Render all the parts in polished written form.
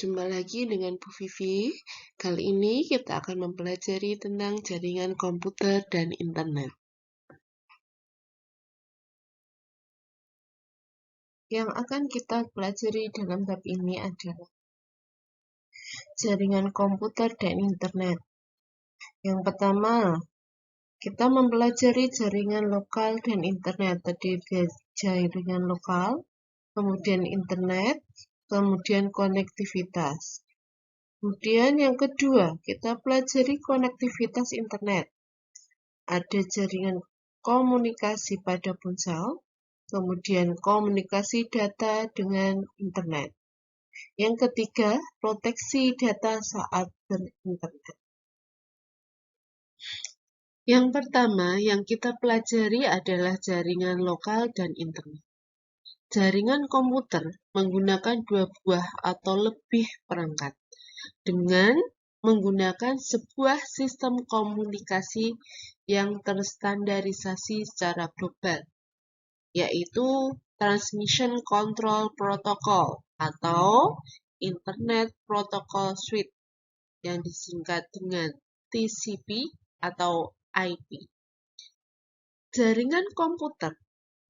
Jumpa lagi dengan Bu Vivi. Kali ini kita akan mempelajari tentang jaringan komputer dan internet. Yang akan kita pelajari dalam bab ini adalah jaringan komputer dan internet. Yang pertama, kita mempelajari jaringan lokal dan internet. Tadi jaringan lokal, kemudian internet, kemudian konektivitas. Kemudian yang kedua, kita pelajari konektivitas internet. Ada jaringan komunikasi pada ponsel, kemudian komunikasi data dengan internet. Yang ketiga, proteksi data saat berinternet. Yang pertama yang kita pelajari adalah jaringan lokal dan internet. Jaringan komputer menggunakan dua buah atau lebih perangkat dengan menggunakan sebuah sistem komunikasi yang terstandarisasi secara global, yaitu Transmission Control Protocol atau Internet Protocol Suite yang disingkat dengan TCP atau IP. Jaringan komputer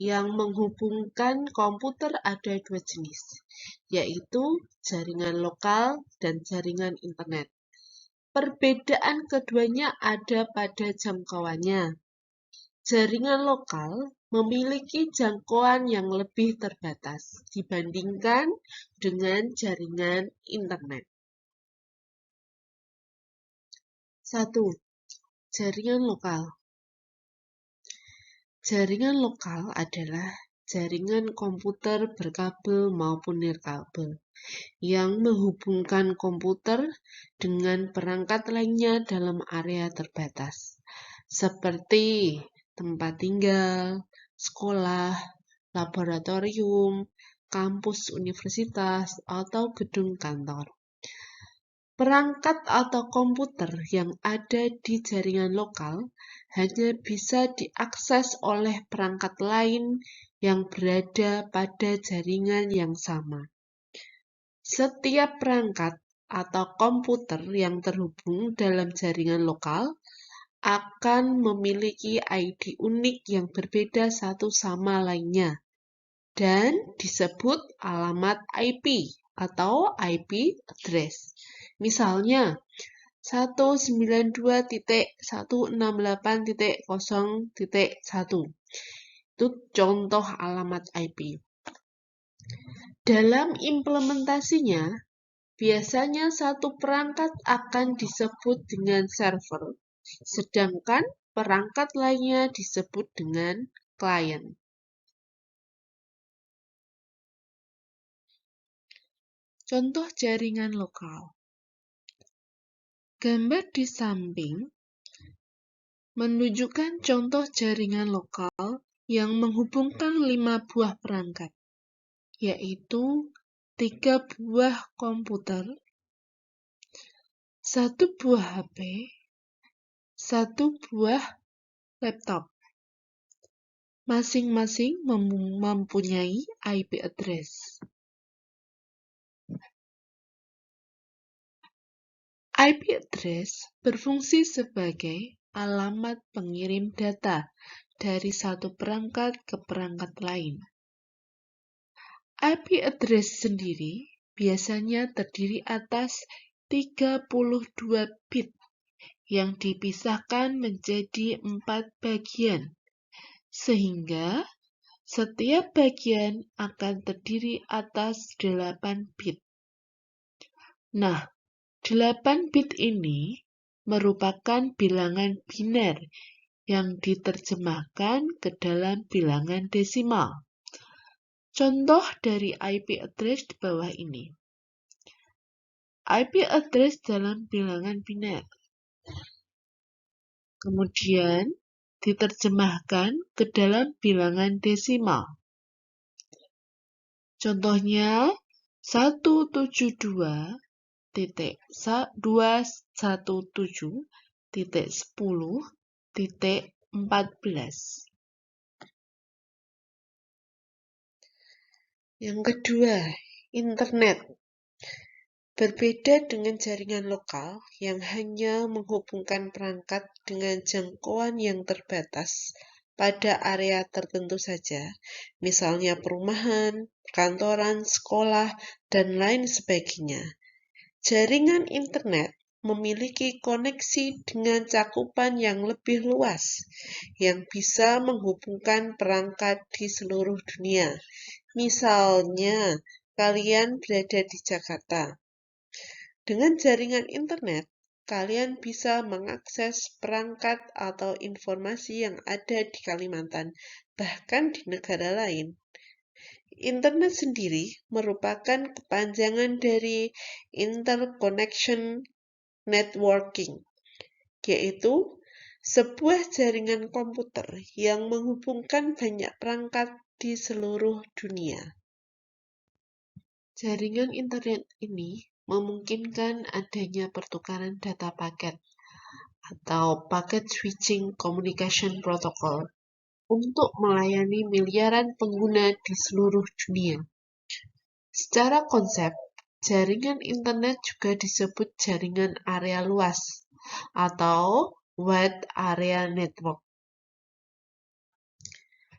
yang menghubungkan komputer ada dua jenis, yaitu jaringan lokal dan jaringan internet. Perbedaan keduanya ada pada jangkauannya. Jaringan lokal memiliki jangkauan yang lebih terbatas dibandingkan dengan jaringan internet. 1. Jaringan lokal. Jaringan lokal adalah jaringan komputer berkabel maupun nirkabel yang menghubungkan komputer dengan perangkat lainnya dalam area terbatas, seperti tempat tinggal, sekolah, laboratorium, kampus universitas, atau gedung kantor. Perangkat atau komputer yang ada di jaringan lokal hanya bisa diakses oleh perangkat lain yang berada pada jaringan yang sama. Setiap perangkat atau komputer yang terhubung dalam jaringan lokal akan memiliki ID unik yang berbeda satu sama lainnya dan disebut alamat IP atau IP address. Misalnya 192.168.0.1. Itu contoh alamat IP. Dalam implementasinya, biasanya satu perangkat akan disebut dengan server, sedangkan perangkat lainnya disebut dengan klien. Contoh jaringan lokal. Gambar di samping menunjukkan contoh jaringan lokal yang menghubungkan 5 buah perangkat, yaitu 3 buah komputer, 1 buah HP, 1 buah laptop. Masing-masing mempunyai IP address. IP address berfungsi sebagai alamat pengirim data dari satu perangkat ke perangkat lain. IP address sendiri biasanya terdiri atas 32 bit yang dipisahkan menjadi 4 bagian, sehingga setiap bagian akan terdiri atas 8 bit. Nah, 8 bit ini merupakan bilangan biner yang diterjemahkan ke dalam bilangan desimal. Contoh dari IP address di bawah ini. IP address dalam bilangan biner. Kemudian diterjemahkan ke dalam bilangan desimal. Contohnya 172.217.10.14. Yang kedua, internet. Berbeda dengan jaringan lokal yang hanya menghubungkan perangkat dengan jangkauan yang terbatas pada area tertentu saja, misalnya perumahan, perkantoran, sekolah, dan lain sebagainya. Jaringan internet memiliki koneksi dengan cakupan yang lebih luas, yang bisa menghubungkan perangkat di seluruh dunia. Misalnya, kalian berada di Jakarta. Dengan jaringan internet, kalian bisa mengakses perangkat atau informasi yang ada di Kalimantan, bahkan di negara lain. Internet sendiri merupakan kepanjangan dari interconnection networking, yaitu sebuah jaringan komputer yang menghubungkan banyak perangkat di seluruh dunia. Jaringan internet ini memungkinkan adanya pertukaran data paket atau packet switching communication protocol untuk melayani miliaran pengguna di seluruh dunia. Secara konsep, jaringan internet juga disebut jaringan area luas atau wide area network.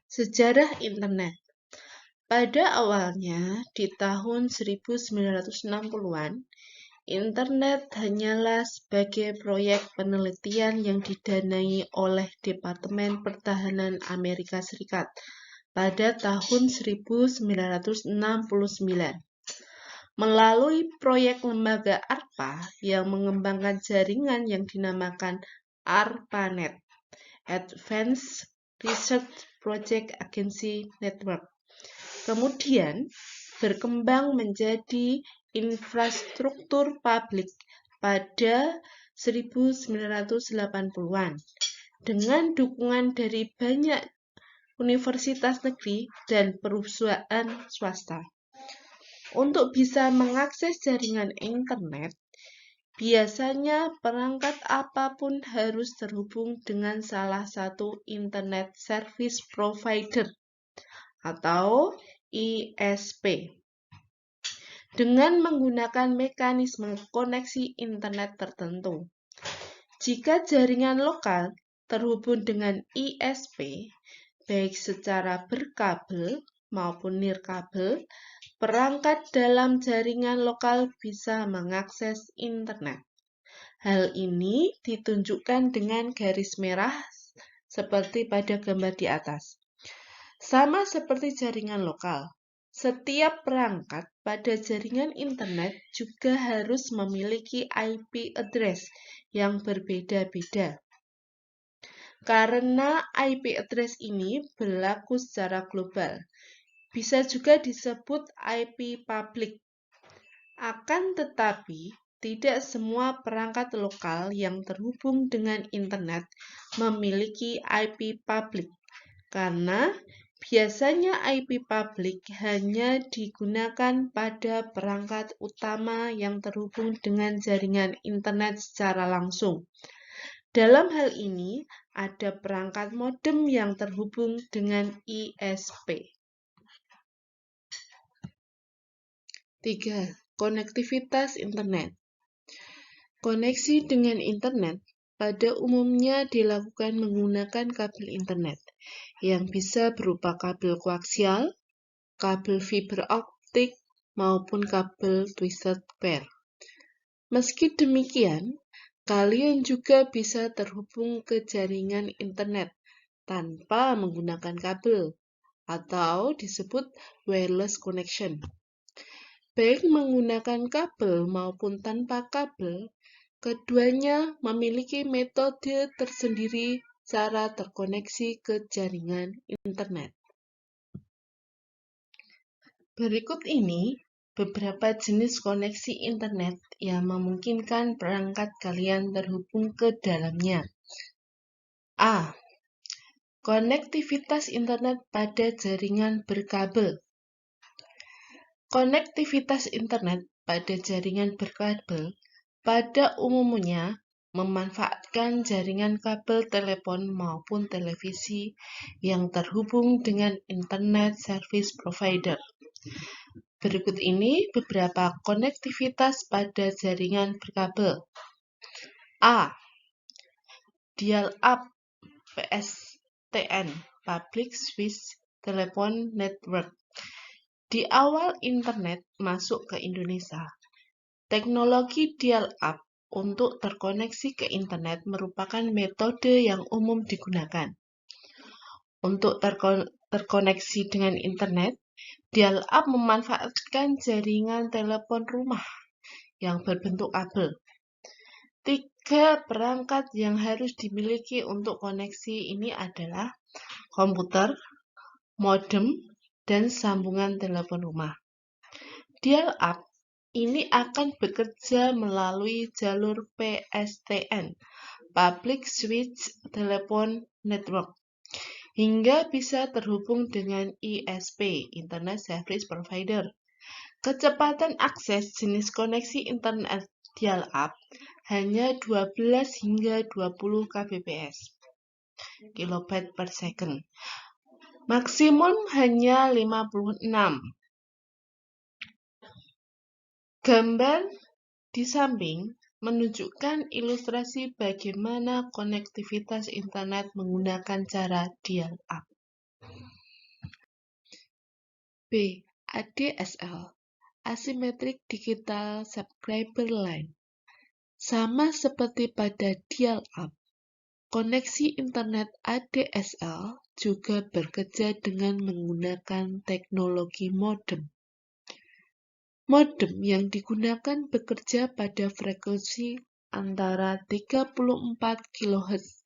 Sejarah internet. Pada awalnya, di tahun 1960-an, internet hanyalah sebagai proyek penelitian yang didanai oleh Departemen Pertahanan Amerika Serikat pada tahun 1969. Melalui proyek lembaga ARPA yang mengembangkan jaringan yang dinamakan ARPANET, Advanced Research Project Agency Network. Kemudian berkembang menjadi infrastruktur publik pada 1980-an dengan dukungan dari banyak universitas negeri dan perusahaan swasta. Untuk bisa mengakses jaringan internet, biasanya perangkat apapun harus terhubung dengan salah satu Internet Service Provider atau ISP dengan menggunakan mekanisme koneksi internet tertentu. Jika jaringan lokal terhubung dengan ISP, baik secara berkabel maupun nirkabel, perangkat dalam jaringan lokal bisa mengakses internet. Hal ini ditunjukkan dengan garis merah seperti pada gambar di atas. Sama seperti jaringan lokal, setiap perangkat pada jaringan internet juga harus memiliki IP address yang berbeda-beda. Karena IP address ini berlaku secara global, bisa juga disebut IP public. Akan tetapi, tidak semua perangkat lokal yang terhubung dengan internet memiliki IP public, karena biasanya IP public hanya digunakan pada perangkat utama yang terhubung dengan jaringan internet secara langsung. Dalam hal ini, ada perangkat modem yang terhubung dengan ISP. 3. Konektivitas internet. Koneksi dengan internet pada umumnya dilakukan menggunakan kabel internet yang bisa berupa kabel koaksial, kabel fiber optik, maupun kabel twisted pair. Meski demikian, kalian juga bisa terhubung ke jaringan internet tanpa menggunakan kabel atau disebut wireless connection. Baik menggunakan kabel maupun tanpa kabel, keduanya memiliki metode tersendiri cara terkoneksi ke jaringan internet. Berikut ini beberapa jenis koneksi internet yang memungkinkan perangkat kalian terhubung ke dalamnya. A. Konektivitas internet pada jaringan berkabel. Konektivitas internet pada jaringan berkabel pada umumnya memanfaatkan jaringan kabel telepon maupun televisi yang terhubung dengan Internet Service Provider. Berikut ini beberapa konektivitas pada jaringan berkabel. A. Dial-up PSTN (Public Switched Telephone Network). Di awal internet masuk ke Indonesia, teknologi dial-up untuk terkoneksi ke internet merupakan metode yang umum digunakan. Untuk terkoneksi dengan internet, dial-up memanfaatkan jaringan telepon rumah yang berbentuk kabel. 3 perangkat yang harus dimiliki untuk koneksi ini adalah komputer, modem, dan sambungan telepon rumah. Dial-up ini akan bekerja melalui jalur PSTN (Public Switched Telephone Network) hingga bisa terhubung dengan ISP (Internet Service Provider). Kecepatan akses jenis koneksi internet dial-up hanya 12 hingga 20 kbps (kilobyte per second). Maksimum hanya 56. Gambar di samping menunjukkan ilustrasi bagaimana konektivitas internet menggunakan cara dial-up. B. ADSL (Asymmetric Digital Subscriber Line). Sama seperti pada dial-up, koneksi internet ADSL juga bekerja dengan menggunakan teknologi modem. Modem yang digunakan bekerja pada frekuensi antara 34 kHz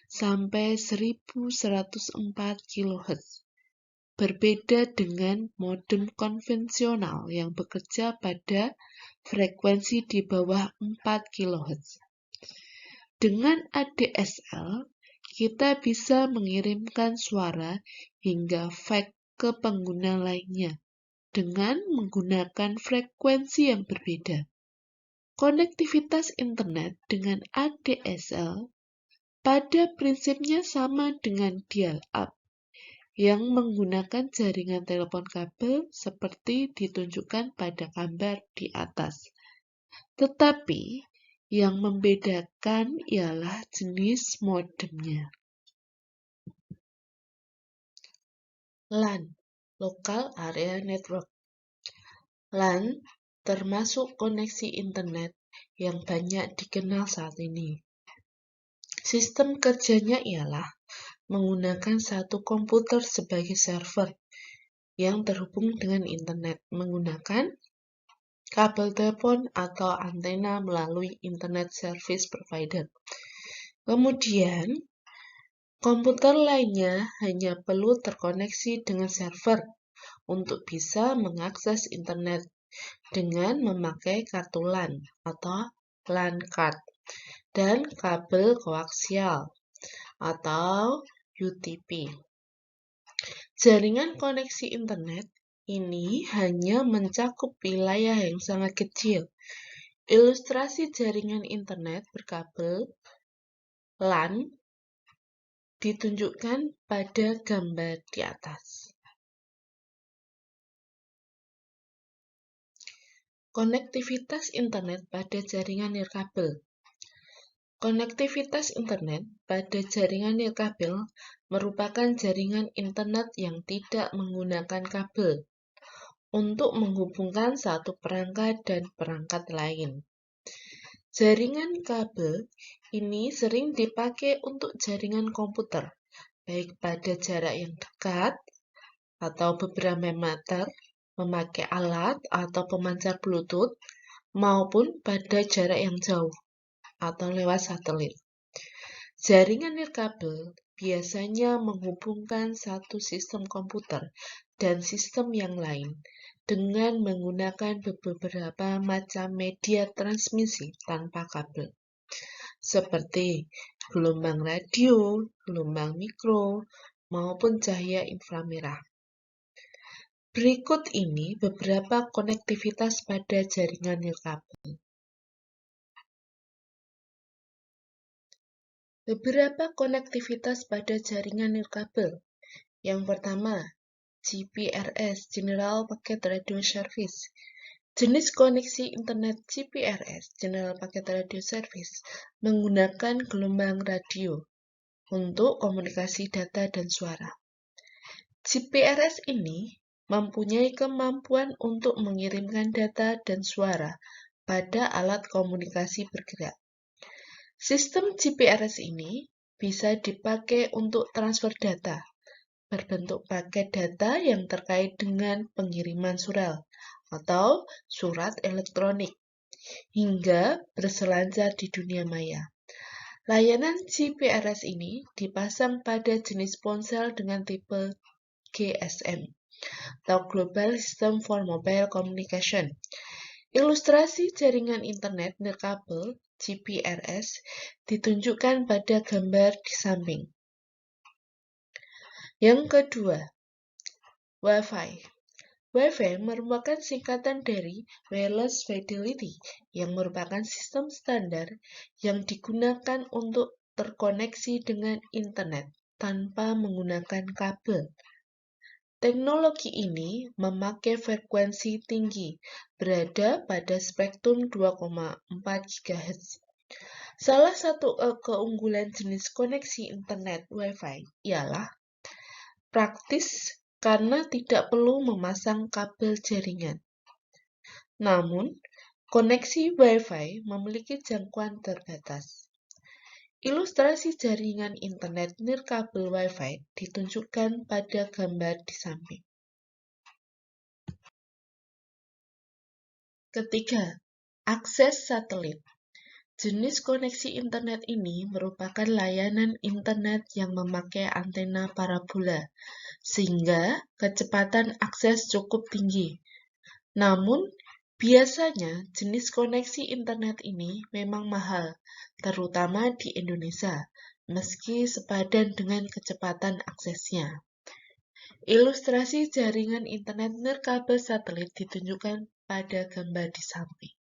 sampai 1104 kHz. Berbeda dengan modem konvensional yang bekerja pada frekuensi di bawah 4 kHz. Dengan ADSL, kita bisa mengirimkan suara hingga fax ke pengguna lainnya dengan menggunakan frekuensi yang berbeda. Konektivitas internet dengan ADSL pada prinsipnya sama dengan dial-up yang menggunakan jaringan telepon kabel seperti ditunjukkan pada gambar di atas. Tetapi yang membedakan ialah jenis modemnya. LAN (Local Area Network). LAN termasuk koneksi internet yang banyak dikenal saat ini. Sistem kerjanya ialah menggunakan satu komputer sebagai server yang terhubung dengan internet menggunakan kabel telepon atau antena melalui Internet Service Provider. Kemudian, komputer lainnya hanya perlu terkoneksi dengan server untuk bisa mengakses internet dengan memakai kartu LAN atau LAN card dan kabel koaksial atau UTP. Jaringan koneksi internet ini hanya mencakup wilayah yang sangat kecil. Ilustrasi jaringan internet berkabel LAN ditunjukkan pada gambar di atas. Konektivitas internet pada jaringan nirkabel. Konektivitas internet pada jaringan nirkabel merupakan jaringan internet yang tidak menggunakan kabel untuk menghubungkan satu perangkat dan perangkat lain. Jaringan kabel ini sering dipakai untuk jaringan komputer, baik pada jarak yang dekat atau beberapa meter, memakai alat atau pemancar Bluetooth, maupun pada jarak yang jauh atau lewat satelit. Jaringan nirkabel biasanya menghubungkan satu sistem komputer dan sistem yang lain dengan menggunakan beberapa macam media transmisi tanpa kabel, seperti gelombang radio, gelombang mikro, maupun cahaya inframerah. Berikut ini beberapa konektivitas pada jaringan nirkabel. Beberapa konektivitas pada jaringan nirkabel. Yang pertama, GPRS, General Packet Radio Service. Jenis koneksi internet GPRS, General Packet Radio Service, menggunakan gelombang radio untuk komunikasi data dan suara. GPRS ini mempunyai kemampuan untuk mengirimkan data dan suara pada alat komunikasi bergerak. Sistem GPRS ini bisa dipakai untuk transfer data berbentuk paket data yang terkait dengan pengiriman surel atau surat elektronik hingga berselancar di dunia maya. Layanan GPRS ini dipasang pada jenis ponsel dengan tipe GSM atau Global System for Mobile Communication. Ilustrasi jaringan internet nirkabel GPRS ditunjukkan pada gambar di samping. Yang kedua, Wi-Fi. Wi-Fi merupakan singkatan dari Wireless Fidelity, yang merupakan sistem standar yang digunakan untuk terkoneksi dengan internet tanpa menggunakan kabel. Teknologi ini memakai frekuensi tinggi, berada pada spektrum 2,4 GHz. Salah satu keunggulan jenis koneksi internet Wi-Fi ialah praktis karena tidak perlu memasang kabel jaringan. Namun, koneksi Wi-Fi memiliki jangkauan terbatas. Ilustrasi jaringan internet nirkabel Wi-Fi ditunjukkan pada gambar di samping. Ketiga, akses satelit. Jenis koneksi internet ini merupakan layanan internet yang memakai antena parabola, sehingga kecepatan akses cukup tinggi. Namun, biasanya jenis koneksi internet ini memang mahal, terutama di Indonesia, meski sepadan dengan kecepatan aksesnya. Ilustrasi jaringan internet nirkabel satelit ditunjukkan pada gambar di samping.